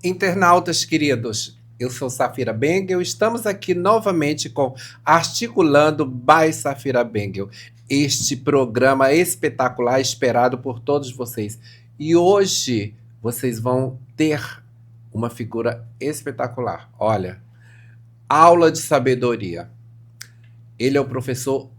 Internautas queridos, eu sou Safira Bengel, estamos aqui novamente com Articulando by Safira Bengel, este programa espetacular esperado por todos vocês. E hoje vocês vão ter uma figura espetacular. Olha, aula de sabedoria. Ele é o professor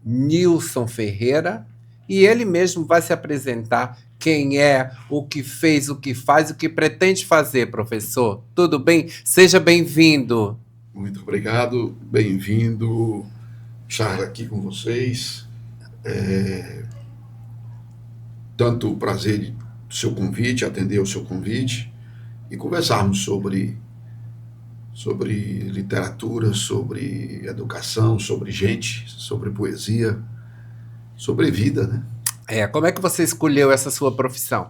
Nilson Ferreira e ele mesmo vai se apresentar. Quem é, o que fez, o que faz, o que pretende fazer, professor? Tudo bem? Seja bem-vindo. Muito obrigado, bem-vindo, estar aqui com vocês. Tanto o prazer do seu convite, atender o seu convite e conversarmos sobre literatura, sobre educação, sobre gente, sobre poesia, sobre vida, né? Como é que você escolheu essa sua profissão?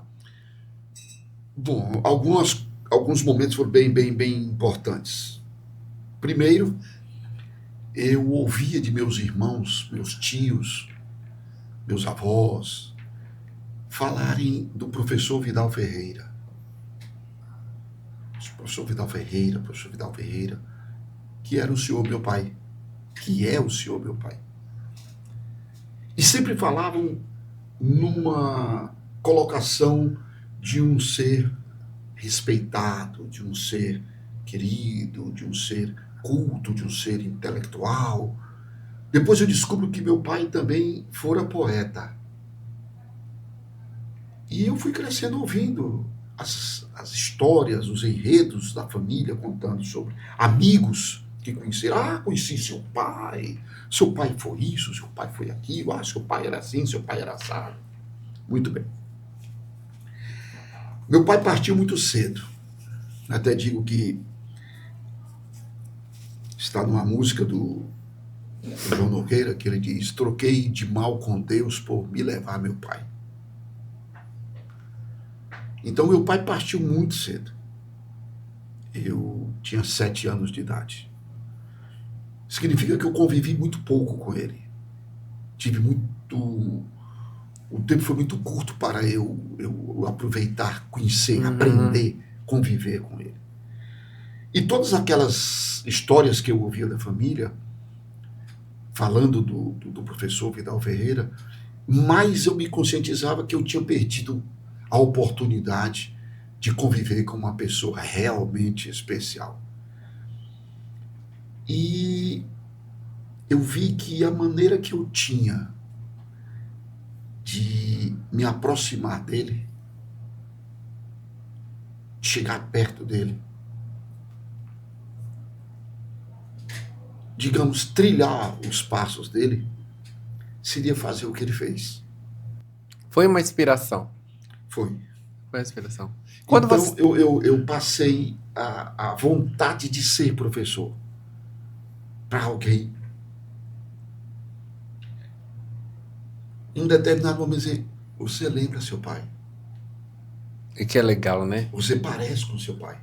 Bom, alguns momentos foram bem importantes. Primeiro, eu ouvia de meus irmãos, meus tios, meus avós, falarem do professor Vidal Ferreira. Professor Vidal Ferreira, que era o senhor meu pai, que é o senhor meu pai. E sempre falavam numa colocação de um ser respeitado, de um ser querido, de um ser culto, de um ser intelectual. Depois eu descubro que meu pai também fora poeta. E eu fui crescendo ouvindo as histórias, os enredos da família, contando sobre amigos que conheceram. Conheci seu pai foi isso, seu pai foi aquilo, seu pai era assim, seu pai era assado. Muito bem. Meu pai partiu muito cedo. Até digo que está numa música do João Nogueira, que ele diz: troquei de mal com Deus por me levar meu pai. Então meu pai partiu muito cedo. Eu tinha 7 anos de idade. Significa que eu convivi muito pouco com ele. O tempo foi muito curto para eu aproveitar, conhecer, aprender, conviver com ele. E todas aquelas histórias que eu ouvia da família, falando do professor Vidal Ferreira, mais eu me conscientizava que eu tinha perdido a oportunidade de conviver com uma pessoa realmente especial. E eu vi que a maneira que eu tinha de me aproximar dele, de chegar perto dele, digamos, trilhar os passos dele, seria fazer o que ele fez. Foi uma inspiração. Foi uma inspiração. Então eu passei a vontade de ser professor para alguém. Em um determinado momento, dizer: você lembra seu pai? E que é legal, né? Você parece com seu pai.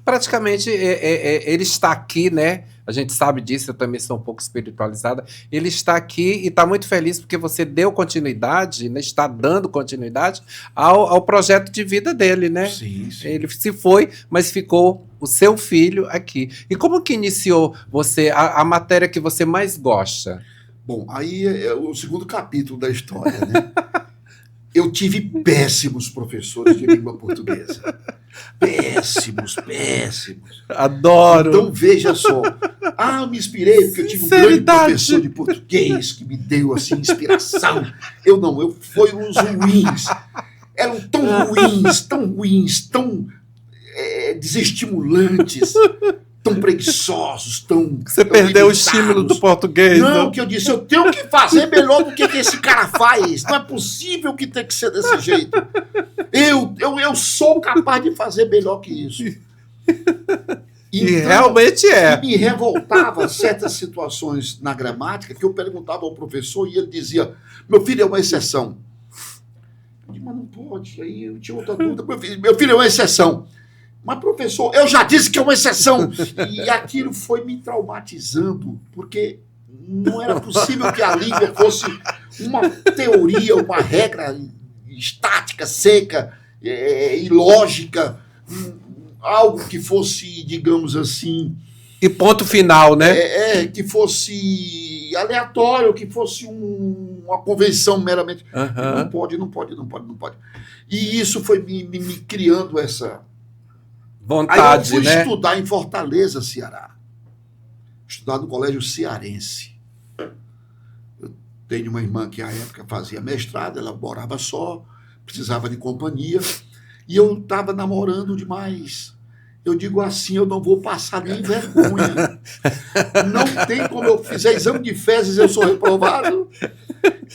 Praticamente, ele está aqui, né? A gente sabe disso, eu também sou um pouco espiritualizada. Ele está aqui e está muito feliz porque você deu continuidade, né? Está dando continuidade ao projeto de vida dele, né? Sim. Ele se foi, mas ficou o seu filho aqui. E como que iniciou você a matéria que você mais gosta? Bom, aí é o segundo capítulo da história, né? Eu tive péssimos professores de língua portuguesa. Péssimos. Adoro. Então, veja só. Eu me inspirei porque eu tive um grande professor de português que me deu, assim, inspiração. Foi uns ruins. Eram tão ruins, tão desestimulantes, tão preguiçosos, Você perdeu o estímulo do português. Não, que eu disse, eu tenho que fazer melhor do que esse cara faz. Não é possível que tenha que ser desse jeito. Eu sou capaz de fazer melhor que isso. E realmente é. E me revoltava certas situações na gramática que eu perguntava ao professor e ele dizia: meu filho é uma exceção. Eu disse: mas não pode. Aí eu tinha outra dúvida. Meu filho é uma exceção. Mas, professor, eu já disse que é uma exceção. E aquilo foi me traumatizando, porque não era possível que a língua fosse uma teoria, uma regra estática, seca e lógica, algo que fosse, digamos assim, E ponto final, né? que fosse aleatório, que fosse uma convenção meramente. Aham. Não pode, não pode, não pode, não pode. E isso foi me criando essa. Aí eu Vontade, fui né? estudar em Fortaleza, Ceará. Estudar no colégio cearense. Eu tenho uma irmã que à época fazia mestrado, ela morava só, precisava de companhia, e eu estava namorando demais. Eu digo assim, eu não vou passar nem vergonha. Não tem como eu fizer exame de fezes, eu sou reprovado.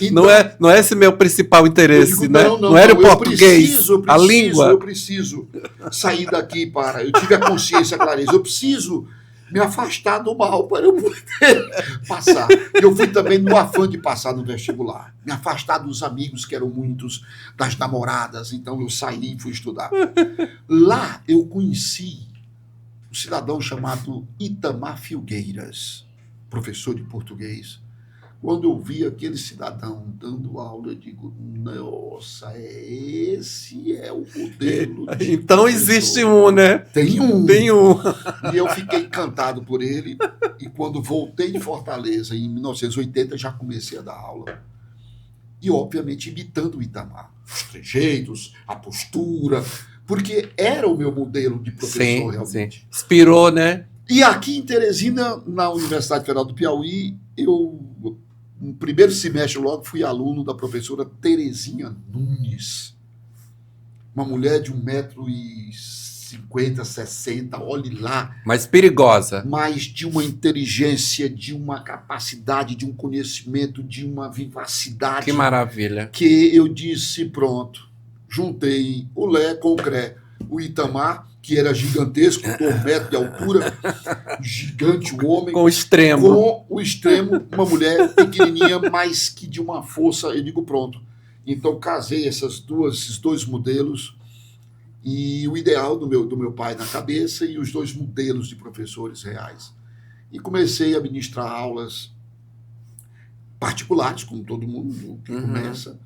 Então, Não é esse meu principal eu interesse, digo, né? Não era o português, a língua. Eu preciso sair daqui para... Eu tive a consciência, a clareza. Eu preciso me afastar do mal para eu poder passar. E eu fui também no afã de passar no vestibular. Me afastar dos amigos, que eram muitos, das namoradas. Então eu saí e fui estudar. Lá eu conheci um cidadão chamado Itamar Filgueiras, professor de português. Quando eu vi aquele cidadão dando aula, eu digo, nossa, esse é o modelo de Então professor. existe um, né? Tem um. Tem um. E eu fiquei encantado por ele. E quando voltei de Fortaleza, em 1980, já comecei a dar aula. E, obviamente, imitando o Itamar. Os trejeitos, a postura, porque era o meu modelo de professor, realmente. Sim. Inspirou, né? E aqui em Teresina, na Universidade Federal do Piauí, eu, no primeiro semestre logo, fui aluno da professora Terezinha Nunes. Uma mulher de 1,50 m, 60 m, olhe lá. Mas perigosa. Mas de uma inteligência, de uma capacidade, de um conhecimento, de uma vivacidade. Que maravilha. Que eu disse, pronto, juntei o Lé com o Cré. O Itamar, que era gigantesco, 2 metros de altura, gigante o homem. Com o extremo. Com o extremo, uma mulher pequenininha, mas que de uma força, eu digo, pronto. Então, casei esses dois modelos e o ideal do meu pai na cabeça e os 2 modelos de professores reais. E comecei a ministrar aulas particulares, como todo mundo que começa.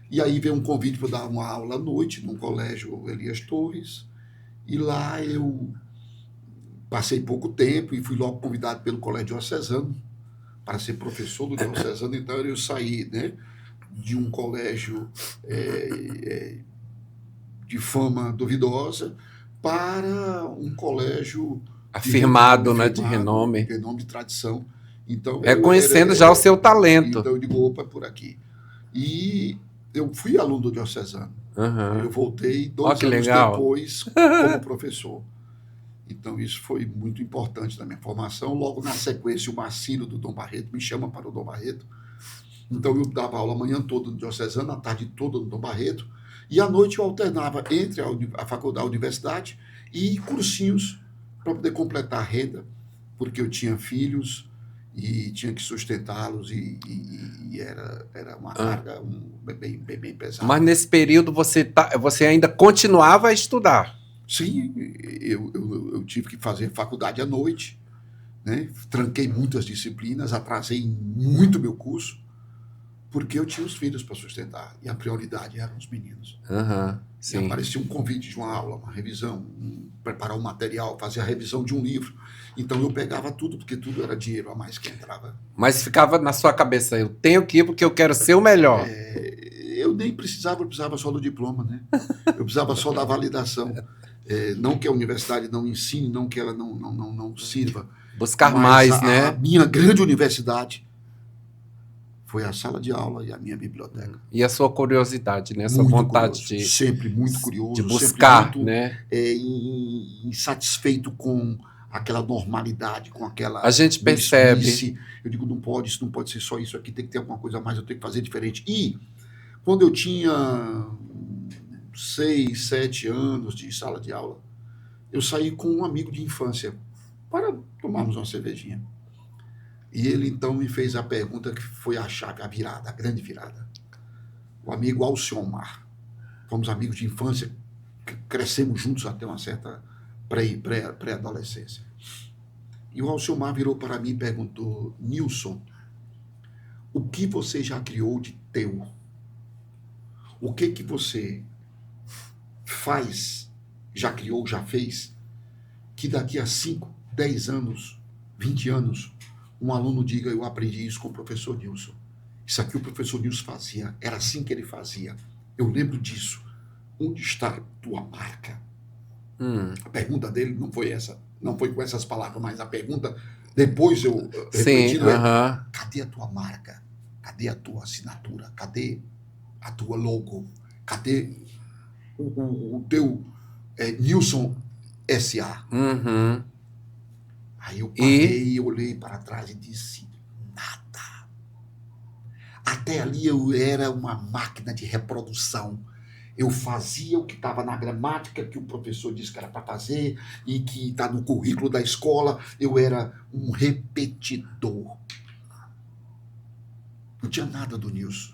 E aí veio um convite para dar uma aula à noite num colégio Elias Torres. E lá eu passei pouco tempo e fui logo convidado pelo Colégio Diocesano para ser professor do Diocesano. Então eu saí, né, de um colégio de fama duvidosa para um colégio afirmado, né, de renome. De renome, de tradição. Então, reconhecendo já o seu talento. Então eu digo, opa, por aqui. E eu fui aluno do Diocesano. Eu voltei 2 anos depois como professor. Então isso foi muito importante na minha formação. Logo na sequência, o Marcílio do Dom Barreto me chama para o Dom Barreto. Então eu dava aula a manhã toda no Diocesano, a tarde toda no Dom Barreto, e à noite eu alternava entre a faculdade, a universidade e cursinhos para poder completar a renda, porque eu tinha filhos e tinha que sustentá-los e era uma carga bem pesada. Mas nesse período você ainda continuava a estudar? Sim, eu tive que fazer faculdade à noite, né? Tranquei muitas disciplinas, atrasei muito meu curso, porque eu tinha os filhos para sustentar e a prioridade eram os meninos. Sim. E aparecia um convite de uma aula, uma revisão, preparar um material, fazer a revisão de um livro. Então eu pegava tudo, porque tudo era dinheiro a mais que entrava. Mas ficava na sua cabeça, eu tenho que ir porque eu quero ser o melhor. Eu nem precisava, eu precisava só do diploma, né? Eu precisava só da validação. Não que a universidade não ensine, não que ela não sirva. Buscar mais, né? A minha grande universidade foi a sala de aula e a minha biblioteca. E a sua curiosidade, né? A sua muito vontade curioso, sempre muito curioso, de buscar, sempre muito, né? Insatisfeito com aquela normalidade, com aquela... A gente percebe. Eu digo, não pode, isso não pode ser só isso aqui, tem que ter alguma coisa a mais, eu tenho que fazer diferente. E quando eu tinha 6, 7 anos de sala de aula, eu saí com um amigo de infância para tomarmos uma cervejinha. E ele, então, me fez a pergunta que foi a chave, a virada, a grande virada. O amigo Alciomar. Fomos amigos de infância, crescemos juntos até uma certa pré-adolescência. E o Alciomar virou para mim e perguntou, Nilson, o que você já criou de teu? O que você faz já criou, já fez, que daqui a 5, 10 anos, 20 anos, um aluno diga, eu aprendi isso com o professor Nilson. Isso aqui o professor Nilson fazia, era assim que ele fazia. Eu lembro disso. Onde está a tua marca? A pergunta dele não foi essa, não foi com essas palavras, mas a pergunta, depois eu repetindo, cadê a tua marca? Cadê a tua assinatura? Cadê a tua logo? Cadê o teu Nilson S.A.? Aí eu parei, olhei para trás e disse, nada. Até ali eu era uma máquina de reprodução. Eu fazia o que estava na gramática, que o professor disse que era para fazer, e que está no currículo da escola. Eu era um repetidor. Não tinha nada do Nilson.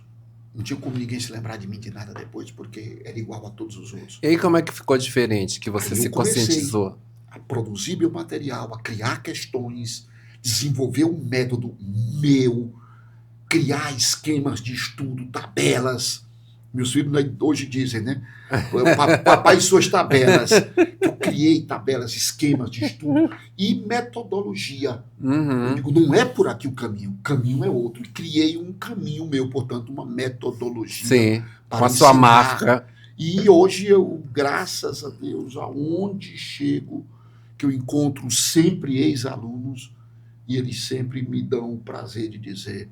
Não tinha como ninguém se lembrar de mim de nada depois, porque era igual a todos os outros. E aí como é que ficou diferente, que você se conscientizou? A produzir meu material, a criar questões, desenvolver um método meu, criar esquemas de estudo, tabelas. Meus filhos hoje dizem, né? Papai e suas tabelas. Eu criei tabelas, esquemas de estudo e metodologia. Eu digo, não é por aqui o caminho é outro. E criei um caminho meu, portanto, uma metodologia. Sim, com a sua marca. E hoje eu, graças a Deus, aonde chego, que eu encontro sempre ex-alunos e eles sempre me dão o prazer de dizer,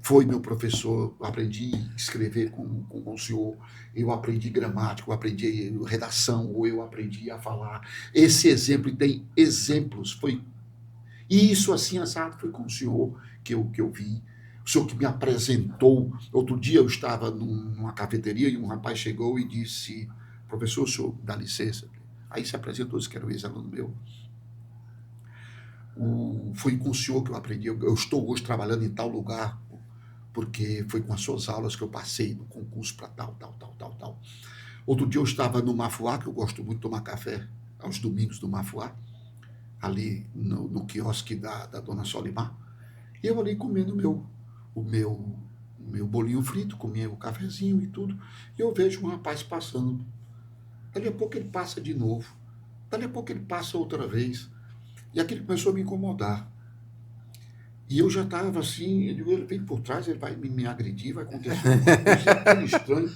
foi meu professor, eu aprendi a escrever com o senhor, eu aprendi gramática, eu aprendi redação, ou eu aprendi a falar. Esse exemplo, e tem exemplos, e isso assim, assado, foi com o senhor que eu vi, o senhor que me apresentou. Outro dia eu estava numa cafeteria e um rapaz chegou e disse, professor, o senhor dá licença. Aí se apresentou, disse que era o ex-aluno meu. Foi com o senhor que eu aprendi, eu estou hoje trabalhando em tal lugar, porque foi com as suas aulas que eu passei no concurso para tal. Outro dia eu estava no Mafuá, que eu gosto muito de tomar café aos domingos do Mafuá, ali no quiosque da dona Solimar, e eu ali comendo o meu bolinho frito, comia o cafezinho e tudo, e eu vejo um rapaz passando. Dali a pouco ele passa de novo, dali a pouco ele passa outra vez, e aquilo começou a me incomodar. E eu já estava assim, ele vem por trás, ele vai me agredir, vai acontecer uma coisa estranha.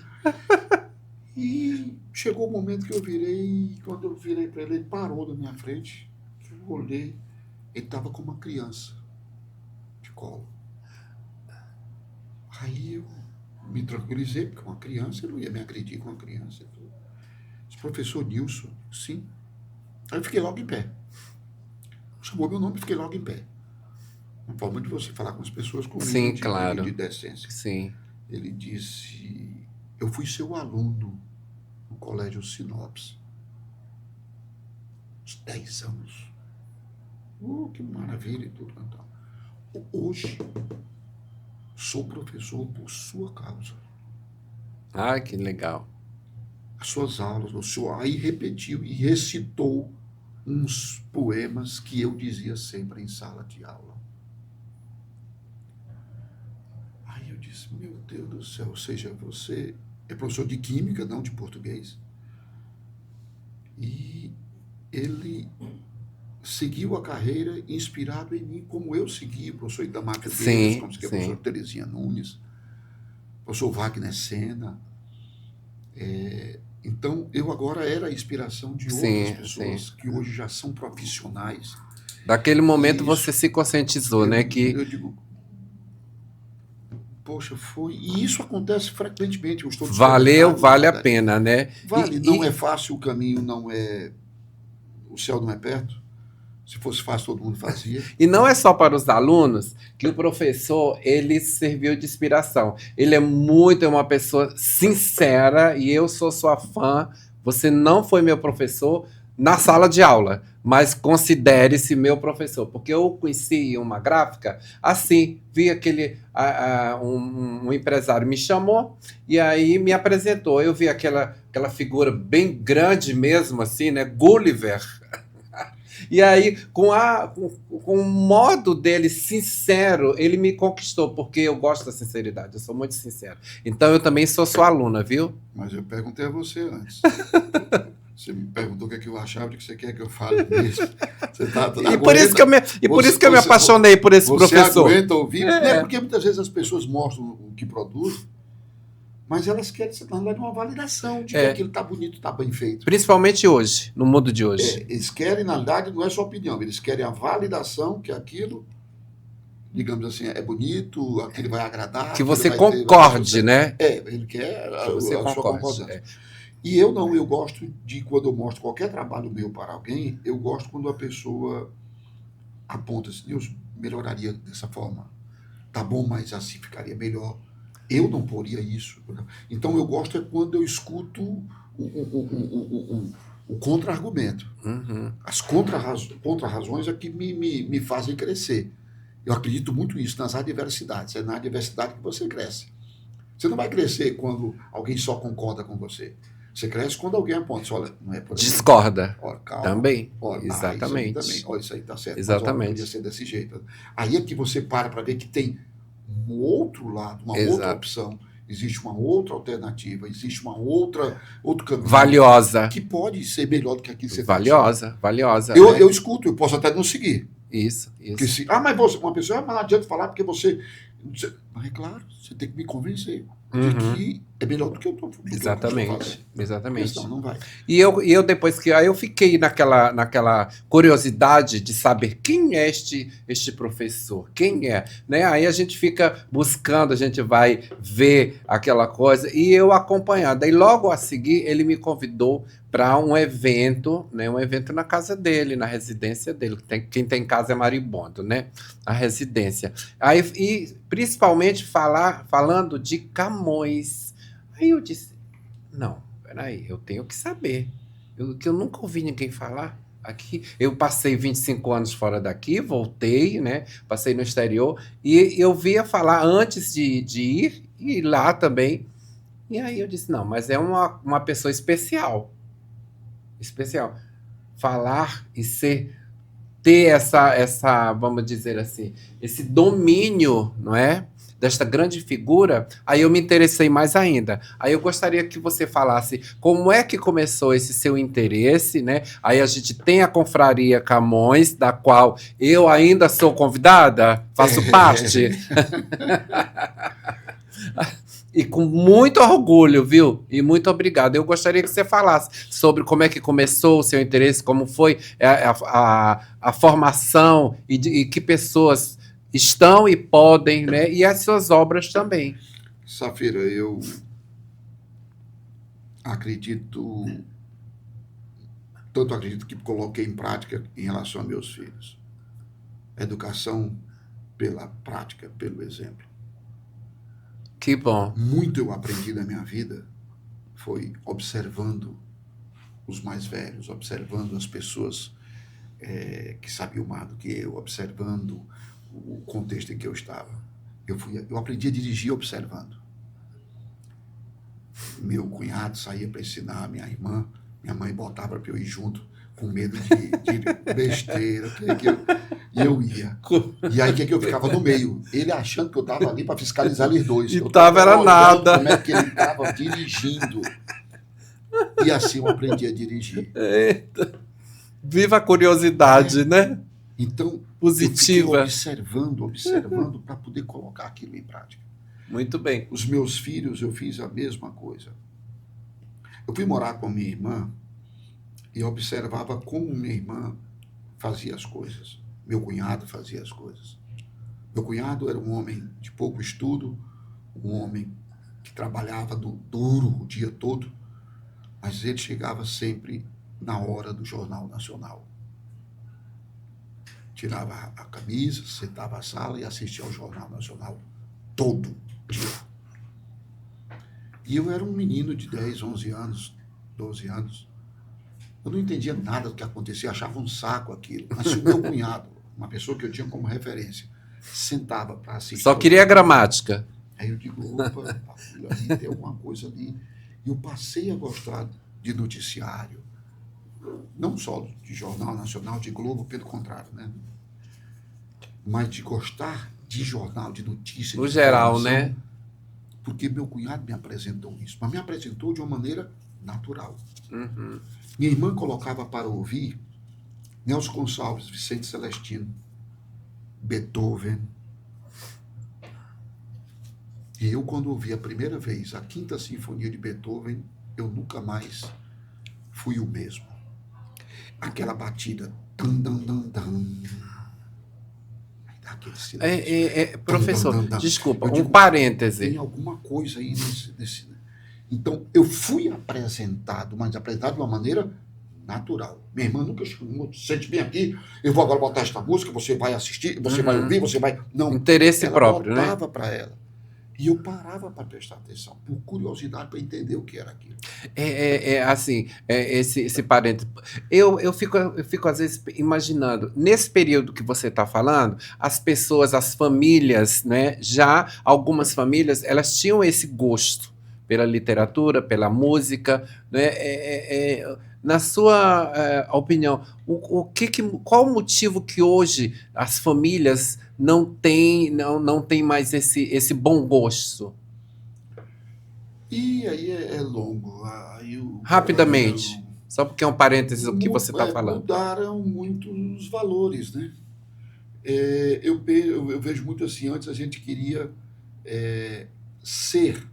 E chegou o momento que eu virei, e quando eu virei para ele, ele parou na minha frente, eu olhei, ele estava com uma criança de colo. Aí eu me tranquilizei, porque uma criança, ele não ia me agredir com uma criança. Disse, professor Nilson, sim. Aí eu fiquei logo em pé. Chamou meu nome e fiquei logo em pé. Uma forma de você falar com as pessoas com Sim, de, claro. de decência. Sim. Ele disse, eu fui seu aluno no Colégio Sinopes. Uns 10 anos. Que maravilha e tudo. Então. Hoje, sou professor por sua causa. Ah, que legal. As suas aulas, o senhor aí repetiu e recitou uns poemas que eu dizia sempre em sala de aula. Aí eu disse, meu Deus do céu, ou seja, você é professor de química, não de português. E ele seguiu a carreira inspirado em mim, como eu segui, o professor Itamar Pedreiros, como segui a professora Terezinha Nunes, o professor Wagner Sena. Então, eu agora era a inspiração de outras pessoas que hoje já são profissionais. Daquele momento você se conscientizou, né? Eu digo, poxa, foi... E isso acontece frequentemente. Eu estou vale a pena, né? Vale, não é fácil, o caminho não é... O céu não é perto. Se fosse fácil, todo mundo fazia. E não é só para os alunos que o professor, ele serviu de inspiração. Ele é uma pessoa sincera e eu sou sua fã. Você não foi meu professor na sala de aula, mas considere-se meu professor. Porque eu conheci uma gráfica assim, vi um empresário me chamou e aí me apresentou. Eu vi aquela figura bem grande mesmo, assim, né? Gulliver. E aí, com o modo dele sincero, ele me conquistou, porque eu gosto da sinceridade, eu sou muito sincero. Então, eu também sou sua aluna, viu? Mas eu perguntei a você antes. Você me perguntou o que é que eu achava, o que você quer que eu fale mesmo. Você tá, E por isso que eu me apaixonei por esse professor. Você aguenta ouvir? Porque muitas vezes as pessoas mostram o que produzem, mas elas querem, na verdade, uma validação de que aquilo está bonito, está bem feito. Principalmente hoje, no mundo de hoje. Eles querem, na verdade, não é só opinião, eles querem a validação que aquilo, digamos assim, é bonito, aquilo vai agradar. Que você concorde, né? Ele quer que você a sua concordância. E eu não, eu gosto de, quando eu mostro qualquer trabalho meu para alguém, eu gosto quando a pessoa aponta assim, Deus melhoraria dessa forma. Tá bom, mas assim ficaria melhor. Eu não poria isso. Então eu gosto é quando eu escuto o contra-argumento. Uhum. As contra-razões é que me fazem crescer. Eu acredito muito nisso, nas adversidades. É na adversidade que você cresce. Você não vai crescer quando alguém só concorda com você. Você cresce quando alguém aponta, olha, não é por aí. Discorda. Olha, calma. Também. Olha, exatamente. Isso aí também. Olha, isso aí tá certo. Exatamente. Mas, olha, podia ser desse jeito. Aí é que você para ver que tem um outro lado, uma outra opção. Existe uma outra alternativa, existe outro caminho. Valiosa. Que pode ser melhor do que aquilo que você Valiosa. Eu escuto, eu posso até não seguir. Isso. Mas uma pessoa, mas não adianta falar porque você... Mas é claro, você tem que me convencer de que é melhor do que eu estou falando. Exatamente. Senão não vai. E eu depois que... Aí eu fiquei naquela curiosidade de saber quem é este professor, quem é, né? Aí a gente fica buscando, a gente vai ver aquela coisa, e eu acompanhando. Aí logo a seguir ele me convidou para um evento, né? Um evento na casa dele, na residência dele. Quem tem casa é maribondo, né? A residência. Aí, e principalmente falando de Camões. Aí eu disse, não, peraí, eu tenho que saber. Que eu nunca ouvi ninguém falar aqui. Eu passei 25 anos fora daqui, voltei, né? Passei no exterior, e eu via falar antes de ir, e lá também. E aí eu disse, não, mas é uma pessoa especial. Especial. Falar e ter essa, vamos dizer assim, esse domínio, não é? Desta grande figura, aí eu me interessei mais ainda. Aí eu gostaria que você falasse como é que começou esse seu interesse, né? Aí a gente tem a Confraria Camões, da qual eu ainda sou convidada, faço parte. E com muito orgulho, viu? E muito obrigado. Eu gostaria que você falasse sobre como é que começou o seu interesse, como foi a formação e que pessoas estão e podem, né? E as suas obras também. Safira, eu acredito que coloquei em prática em relação a meus filhos. Educação pela prática, pelo exemplo. Que bom. Muito eu aprendi na minha vida foi observando os mais velhos, observando as pessoas que sabiam mais do que eu, observando o contexto em que eu estava. Eu aprendi a dirigir observando. Meu cunhado saía para ensinar a minha irmã, minha mãe botava para eu ir junto, com medo de besteira, e eu ia. E aí, que eu ficava no meio? Ele achando que eu estava ali para fiscalizar eles dois. E era nada. Como é que ele estava dirigindo. E assim eu aprendi a dirigir. Eita. Viva a curiosidade, né? Então, positiva. Eu fiquei observando para poder colocar aquilo em prática. Muito bem. Os meus filhos, eu fiz a mesma coisa. Eu fui morar com minha irmã e observava como minha irmã fazia as coisas. Meu cunhado fazia as coisas. Meu cunhado era um homem de pouco estudo, um homem que trabalhava duro o dia todo, mas ele chegava sempre na hora do Jornal Nacional. Tirava a camisa, sentava na sala e assistia ao Jornal Nacional todo dia. E eu era um menino de 10, 11 anos, 12 anos. Eu não entendia nada do que acontecia, achava um saco aquilo. Mas se o meu cunhado, uma pessoa que eu tinha como referência, sentava para assistir... Só queria gramática. Aí eu digo, opa, ali tem alguma coisa ali. E eu passei a gostar de noticiário. Não só de Jornal Nacional, de Globo, pelo contrário, né? Mas de gostar de jornal, de notícia. No geral, né? Porque meu cunhado me apresentou isso. Mas me apresentou de uma maneira natural. Uhum. Minha irmã colocava para ouvir Nelson Gonçalves, Vicente Celestino, Beethoven. E eu, quando ouvi a primeira vez a Quinta Sinfonia de Beethoven, eu nunca mais fui o mesmo. Aquela batida. Tan, tan, tan, tan. Aquele silêncio. Professor, Tan, tan, tan, tan. desculpa, Eu um digo, parêntese. tem alguma coisa aí nesse. Então, eu fui apresentado, mas apresentado de uma maneira natural. Minha irmã nunca chegou, sente bem aqui, eu vou agora botar esta música, você vai assistir, você vai ouvir, você vai... Não, interesse ela próprio, né? botava para ela. E eu parava para prestar atenção, por curiosidade, para entender o que era aquilo. Assim, esse parênteses. Eu fico, às vezes, imaginando, nesse período que você está falando, as pessoas, as famílias, né? Já algumas famílias, elas tinham esse gosto pela literatura, pela música, né? Na sua opinião, qual o motivo que hoje as famílias não têm mais esse bom gosto? E aí é longo. Aí Rapidamente, só porque é um parênteses o que você está falando. mudaram muito os valores, né? Eu vejo muito assim, antes a gente queria ser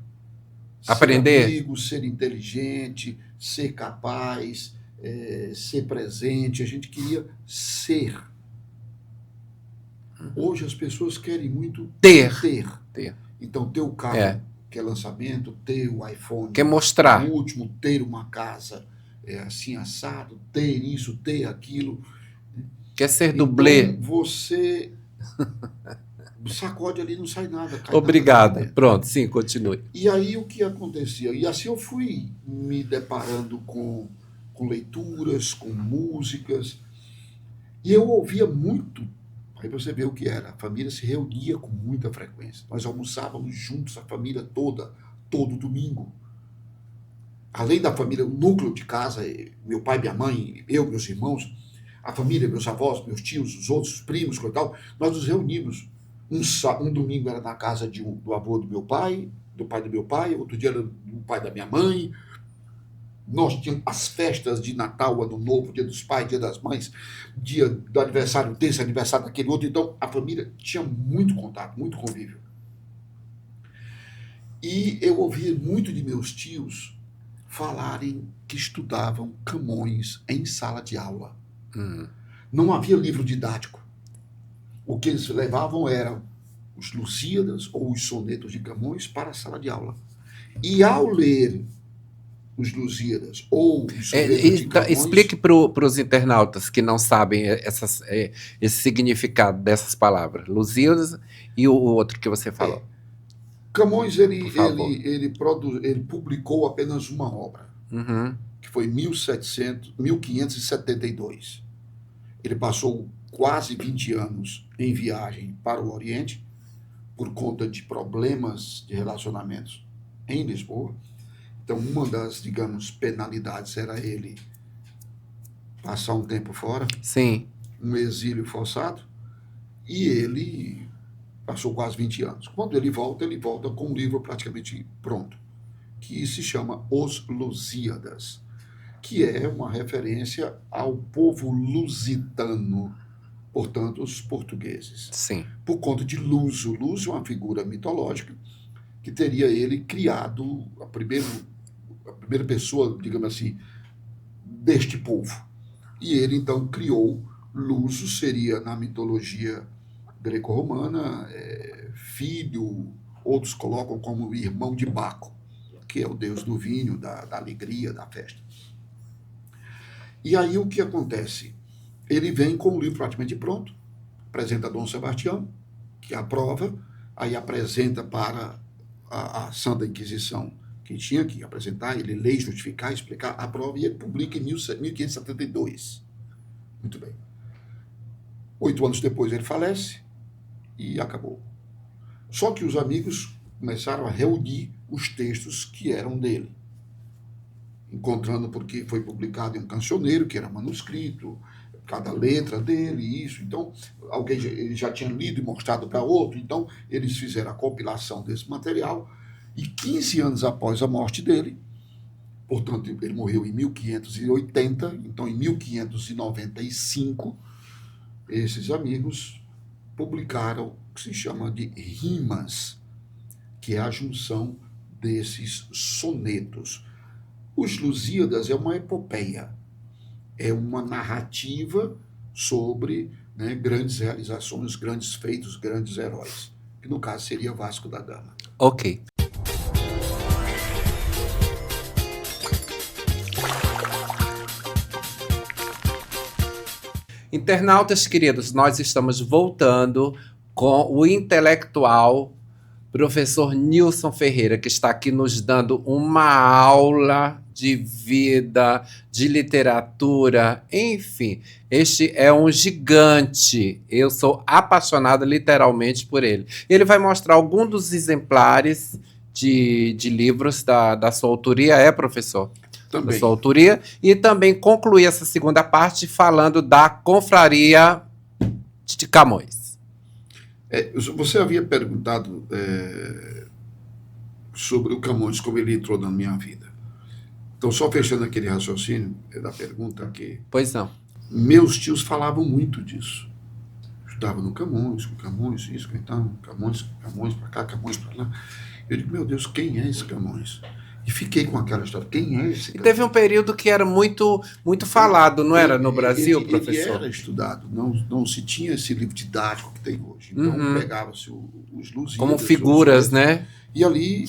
Aprender? amigo, ser inteligente, ser capaz, ser presente, a gente queria ser. Hoje as pessoas querem muito Ter. Então, ter o carro que é lançamento, ter o iPhone, quer mostrar, o último, ter uma casa assim assado, ter isso, ter aquilo. Quer ser dublê. Então, você sacode ali, não sai nada. Obrigado. Pronto, sim, continue. E aí o que acontecia? E assim eu fui me deparando com leituras, com músicas, e eu ouvia muito. Aí você vê o que era. A família se reunia com muita frequência. Nós almoçávamos juntos, a família toda, todo domingo. Além da família, o núcleo de casa, meu pai, minha mãe, eu, meus irmãos, a família, meus avós, meus tios, os outros primos, e tal, nós nos reunimos. Um domingo era na casa do avô do pai do meu pai, outro dia era do pai da minha mãe. Nós tínhamos as festas de Natal, Ano Novo, Dia dos Pais, Dia das Mães, dia do aniversário desse, aniversário daquele outro. Então, a família tinha muito contato, muito convívio. E eu ouvia muito de meus tios falarem que estudavam Camões em sala de aula. Não havia livro didático. O que eles levavam eram os Lusíadas ou os sonetos de Camões para a sala de aula. E ao ler os Lusíadas ou os sonetos de Camões... Explique para os internautas que não sabem esse significado dessas palavras. Lusíadas e o outro que você falou. Camões, ele publicou apenas uma obra, que foi em 1572. Ele passou quase 20 anos em viagem para o Oriente, por conta de problemas de relacionamentos em Lisboa. Então, uma das, digamos, penalidades era ele passar um tempo fora. Sim. Um exílio forçado. E ele passou quase 20 anos. Quando ele volta com um livro praticamente pronto, que se chama Os Lusíadas, que é uma referência ao povo lusitano, portanto, os portugueses. Sim. Por conta de Luso. Luso é uma figura mitológica que teria ele criado a primeira pessoa, digamos assim, deste povo. E ele, então, criou Luso, seria, na mitologia greco-romana, filho, outros colocam como irmão de Baco, que é o deus do vinho, da alegria, da festa. E aí o que acontece? Ele vem com o livro praticamente pronto, apresenta a Dom Sebastião, que aprova, aí apresenta para a Santa Inquisição, que tinha que apresentar, ele lê, justificar, explicar, aprova, e ele publica em 1572. Muito bem. 8 anos depois ele falece e acabou. Só que os amigos começaram a reunir os textos que eram dele, encontrando, porque foi publicado em um cancioneiro, que era manuscrito, cada letra dele, isso. Então, alguém já tinha lido e mostrado para outro, então eles fizeram a compilação desse material, e 15 anos após a morte dele, Portanto, ele morreu em 1580, então em 1595, esses amigos publicaram o que se chama de rimas, que é a junção desses sonetos. Os Lusíadas é uma epopeia, é uma narrativa sobre, né, grandes realizações, grandes feitos, grandes heróis, que no caso seria Vasco da Gama. Ok. Internautas queridos, nós estamos voltando com o intelectual professor Nilson Ferreira, que está aqui nos dando uma aula de vida, de literatura, enfim. Este é um gigante. Eu sou apaixonado literalmente por ele. Ele vai mostrar alguns dos exemplares de livros da sua autoria, professor? Também. Da sua autoria, e também concluir essa segunda parte falando da Confraria de Camões. Você havia perguntado sobre o Camões, como ele entrou na minha vida. Então, só fechando aquele raciocínio da pergunta aqui. Pois não. Meus tios falavam muito disso. Estudava no Camões, com Camões, isso, então, Camões para cá, Camões para lá. Eu digo, meu Deus, quem é esse Camões? E fiquei com aquela história, quem é esse Camões? E teve um período que era muito falado, não era, no Brasil, professor? Ele era estudado, não se tinha esse livro didático que tem hoje. Então, pegava-se os Lusíadas. Como figuras, né? E ali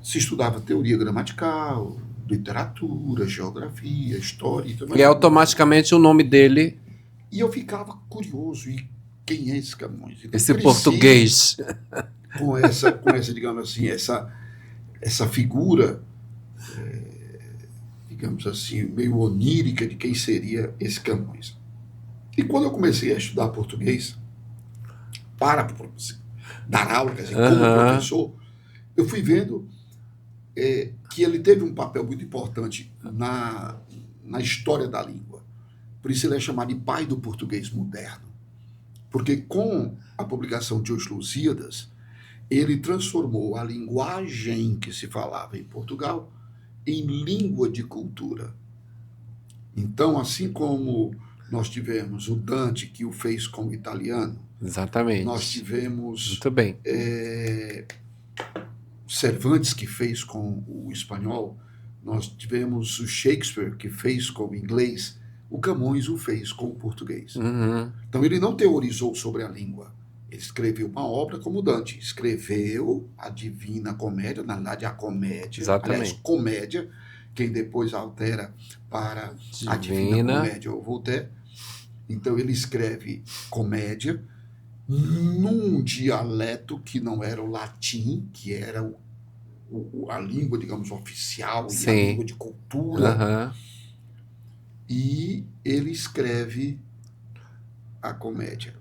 se estudava teoria gramatical, literatura, geografia, história. E automaticamente o nome dele... E eu ficava curioso, e quem é esse Camões? Então, esse português. Com essa, digamos assim, essa figura, digamos assim, meio onírica de quem seria esse Camões. E quando eu comecei a estudar português, para dar aula, quer dizer, como professor, eu fui vendo que ele teve um papel muito importante na história da língua. Por isso ele é chamado de pai do português moderno. Porque com a publicação de Os Lusíadas, ele transformou a linguagem que se falava em Portugal em língua de cultura. Então, assim como nós tivemos o Dante, que o fez com o italiano. Exatamente. Nós tivemos... Muito bem. Cervantes, que fez com o espanhol. Nós tivemos o Shakespeare, que fez com o inglês. O Camões o fez com o português. Então, ele não teorizou sobre a língua. Ele escreveu uma obra como Dante. Escreveu a Divina Comédia, na verdade, a Comédia. Exatamente. Aliás, Comédia, quem depois altera para a Divina Comédia, ou Voltaire. Então, ele escreve Comédia num dialeto que não era o latim, que era a língua, digamos, oficial, e a língua de cultura. E ele escreve a Comédia.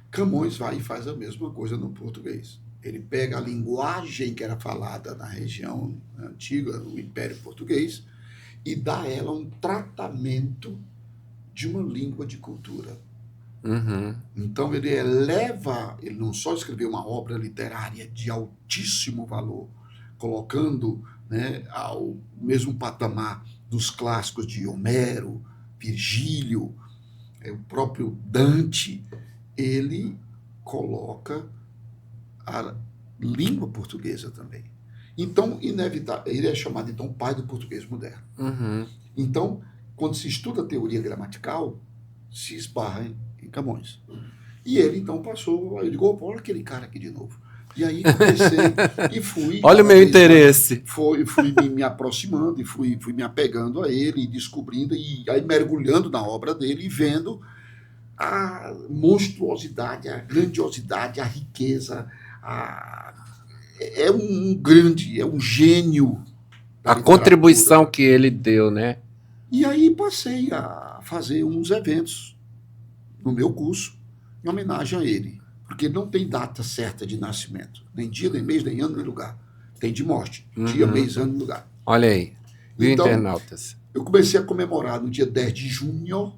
Camões vai e faz a mesma coisa no português. Ele pega a linguagem que era falada na região antiga, no Império Português, e dá a ela um tratamento de uma língua de cultura. Então ele ele não só escreveu uma obra literária de altíssimo valor, colocando, né, ao mesmo patamar dos clássicos de Homero, Virgílio, o próprio Dante. Ele coloca a língua portuguesa também. Então, inevitável, ele é chamado, então, pai do português moderno. Então, quando se estuda a teoria gramatical, se esbarra em Camões. E ele, então, passou, eu digo, olha aquele cara aqui de novo. E aí comecei e fui... Olha o meu interesse. Fui me aproximando e fui me apegando a ele, e descobrindo, e aí mergulhando na obra dele e vendo a monstruosidade, a grandiosidade, a riqueza, é um gênio. A contribuição que ele deu, né? E aí passei a fazer uns eventos no meu curso em homenagem a ele, porque não tem data certa de nascimento, nem dia, nem mês, nem ano, nem lugar. Tem de morte, dia, mês, ano e lugar. Olha aí, viu, então, internautas? Eu comecei a comemorar no dia 10 de junho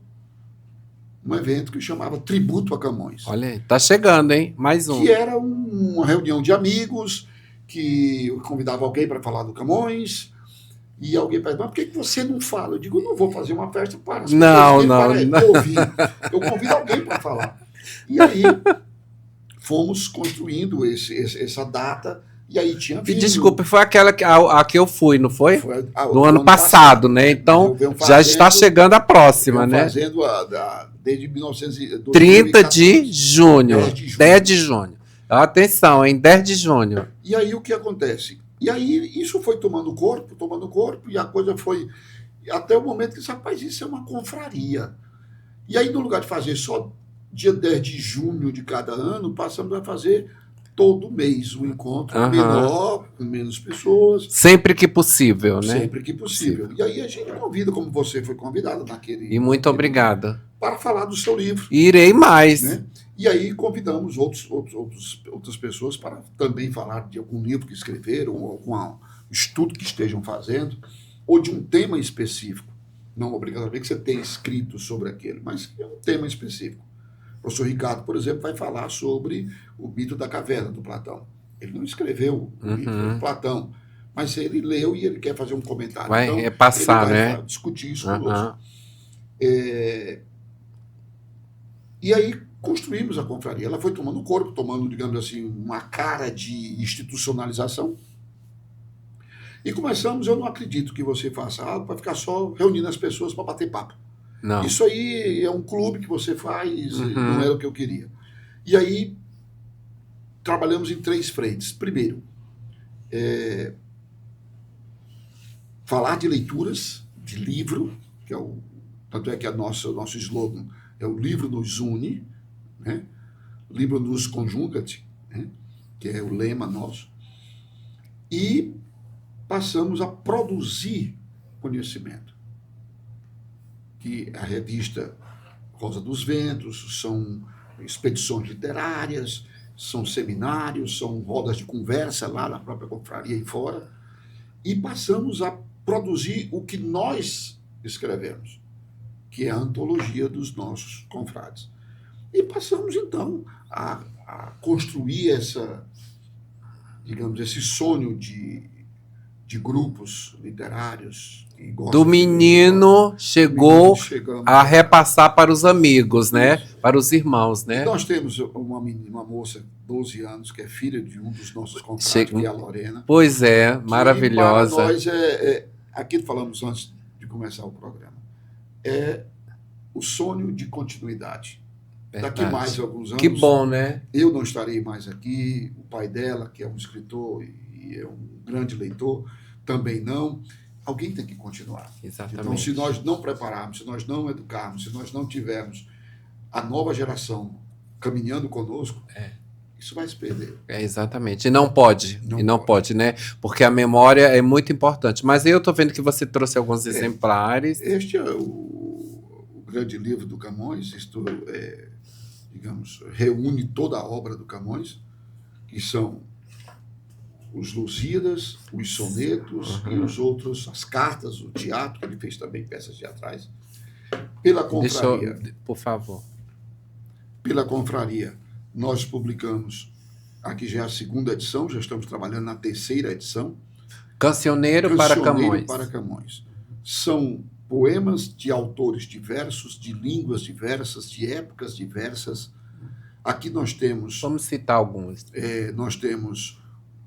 um evento que chamava Tributo a Camões. Olha aí, tá chegando, hein? Mais um. Que era uma reunião de amigos, que eu convidava alguém para falar do Camões, E alguém pergunta, mas por que você não fala? Eu digo, eu não vou fazer uma festa para as Não, pessoas não, para não. ouvir. Eu convido alguém para falar. E aí fomos construindo essa data, e aí tinha E vinho. desculpe, foi aquela a que eu fui, não foi? Foi No ano passado, né? Então, já está chegando a próxima, né? Fazendo desde 30 de junho. 10 de junho. 10 de junho. Atenção, hein? 10 de junho. E aí o que acontece? E aí isso foi tomando corpo, e a coisa foi até o momento que disse, rapaz, isso é uma confraria. E aí, no lugar de fazer só dia 10 de junho de cada ano, passamos a fazer todo mês um encontro menor, com menos pessoas. Sempre que possível, né? Sempre que possível. E aí a gente convida, como você foi convidada naquele... E muito obrigada. Para falar do seu livro. Irei mais. Né? E aí convidamos outras pessoas para também falar de algum livro que escreveram, ou algum estudo que estejam fazendo, ou de um tema específico. Não obrigatoriamente que você tenha escrito sobre aquele, mas é um tema específico. O professor Ricardo, por exemplo, vai falar sobre o mito da caverna do Platão. Ele não escreveu o mito do Platão, mas ele leu e ele quer fazer um comentário. Vai então, repassar, ele vai né? discutir isso conosco. E aí construímos a confraria. Ela foi tomando corpo, tomando, digamos assim, uma cara de institucionalização. E começamos, eu não acredito que você faça algo para ficar só reunindo as pessoas para bater papo. Não. Isso aí é um clube que você faz, não era o que eu queria. E aí trabalhamos em 3 frentes. Primeiro, falar de leituras, de livro, que é tanto é que o nosso slogan é o livro nos une, né? O livro nos conjugat, né? Que é o lema nosso. E passamos a produzir conhecimento. Que a revista Rosa dos Ventos são expedições literárias, são seminários, são rodas de conversa lá na própria confraria e fora. E passamos a produzir o que nós escrevemos, que é a antologia dos nossos confrades. E passamos, então, a construir esse sonho de grupos literários. Do menino chegou a repassar para os amigos, né? Para os irmãos, né? E nós temos uma moça, 12 anos, que é filha de um dos nossos confrades, que é a Lorena. Pois é, maravilhosa. Para nós aquilo falamos antes de começar o programa, é o sonho de continuidade. Verdade. Daqui mais alguns anos. Que bom, né? Eu não estarei mais aqui, o pai dela, que é um escritor e é um grande leitor, também não. Alguém tem que continuar. Exatamente. Então, se nós não prepararmos, se nós não educarmos, se nós não tivermos a nova geração caminhando conosco, isso vai se perder. Exatamente. E não pode. Não pode, né? Porque a memória é muito importante. Mas eu estou vendo que você trouxe alguns exemplares. Este é o grande livro do Camões. Isto, digamos, reúne toda a obra do Camões, que são os Lusíadas, os sonetos e os outros, as cartas, o teatro, que ele fez também peças teatrais. Pela confraria. Por favor. Pela confraria, nós publicamos, aqui já é a 2ª edição, já estamos trabalhando na 3ª edição. Cancioneiro para Camões. Para Camões. São poemas de autores diversos, de línguas diversas, de épocas diversas. Aqui nós temos... Vamos citar alguns. Nós temos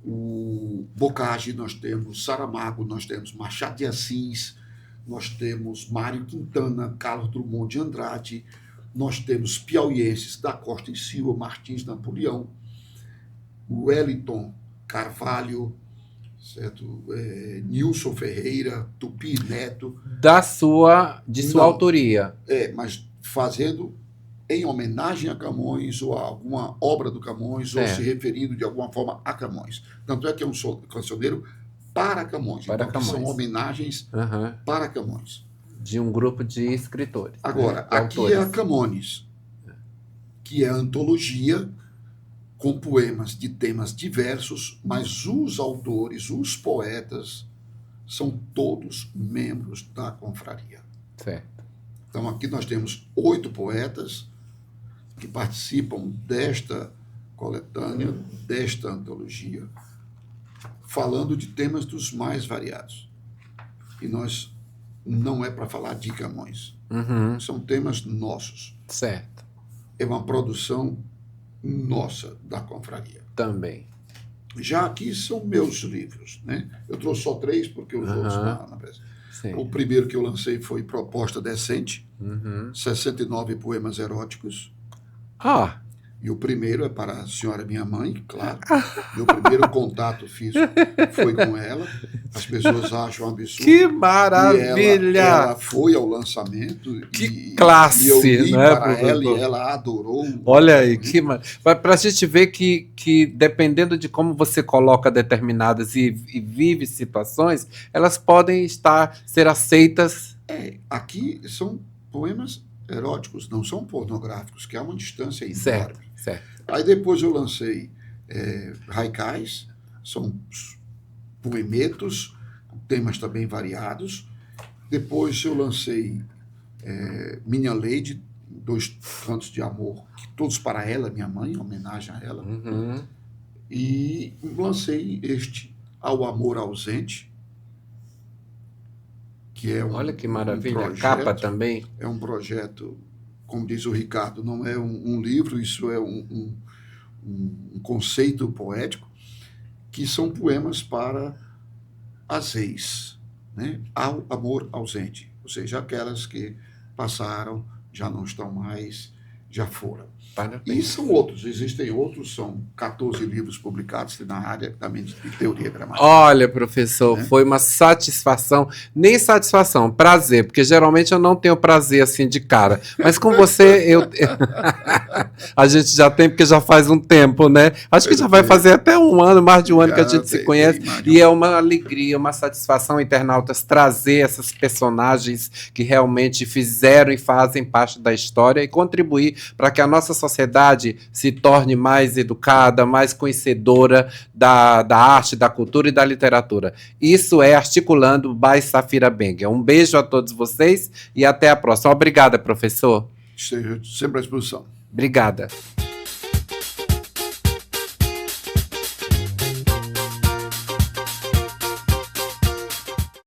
o Bocage, nós temos Saramago, nós temos Machado de Assis, nós temos Mário Quintana, Carlos Drummond de Andrade, nós temos piauienses da Costa e Silva, Martins Napoleão, Wellington Carvalho, certo? Nilson Ferreira, Tupi Neto. De sua autoria. Mas fazendo em homenagem a Camões, ou a alguma obra do Camões, ou se referindo de alguma forma a Camões. Tanto é que é um cancioneiro para Camões. Para Camões. São homenagens para Camões. De um grupo de escritores. Agora, aqui autores. É a Camões, que é a antologia com poemas de temas diversos, mas os autores, os poetas, são todos membros da confraria. Certo. Então, aqui nós temos 8 poetas que participam desta coletânea, desta antologia, falando de temas dos mais variados. e nós não é para falar de Camões. Uhum. São temas nossos. Certo. É uma produção nossa da confraria. Também. Já aqui são meus livros, né? Eu trouxe só 3 porque os outros na Sim. O primeiro que eu lancei foi Proposta Decente, Uhum. 69 poemas eróticos. Ah, E o primeiro é para a senhora minha mãe, claro. Meu primeiro contato físico foi com ela. As pessoas acham um absurdo. que maravilha! E ela foi ao lançamento. Que classe, e eu li né, para professor? ela e ela adorou. Olha aí, para a gente ver que dependendo de como você coloca determinadas e vive situações, elas podem ser aceitas. Aqui são poemas eróticos, não são pornográficos, que há uma distância enorme. Certo. Aí depois eu lancei haikais, são poemetos, temas também variados. Depois eu lancei Minha Lady, 2 cantos de amor, todos para ela, minha mãe, em homenagem a ela. Uhum. E lancei Ao Amor Ausente, que é Olha que maravilha, projeto, capa também. É um projeto, como diz o Ricardo, não é um livro, isso é um conceito poético, que são poemas para as ex, né? Ao amor ausente, ou seja, aquelas que passaram, já não estão mais, já foram. Parabéns. E são outros, existem outros, são 14 livros publicados na área também de teoria gramática. Olha, professor, foi uma satisfação, nem satisfação, prazer, porque geralmente eu não tenho prazer assim de cara, mas com você a gente já tem, porque já faz um tempo, né? Acho que já vai fazer até um ano, mais de um ano que a gente se conhece, e é uma alegria, uma satisfação, internautas, trazer essas personagens que realmente fizeram e fazem parte da história e contribuir para que a nossa sociedade se torne mais educada, mais conhecedora da arte, da cultura e da literatura. Isso é Articulando by Safira Bengel. Um beijo a todos vocês e até a próxima. Obrigada, professor. Esteja sempre à disposição. Obrigada.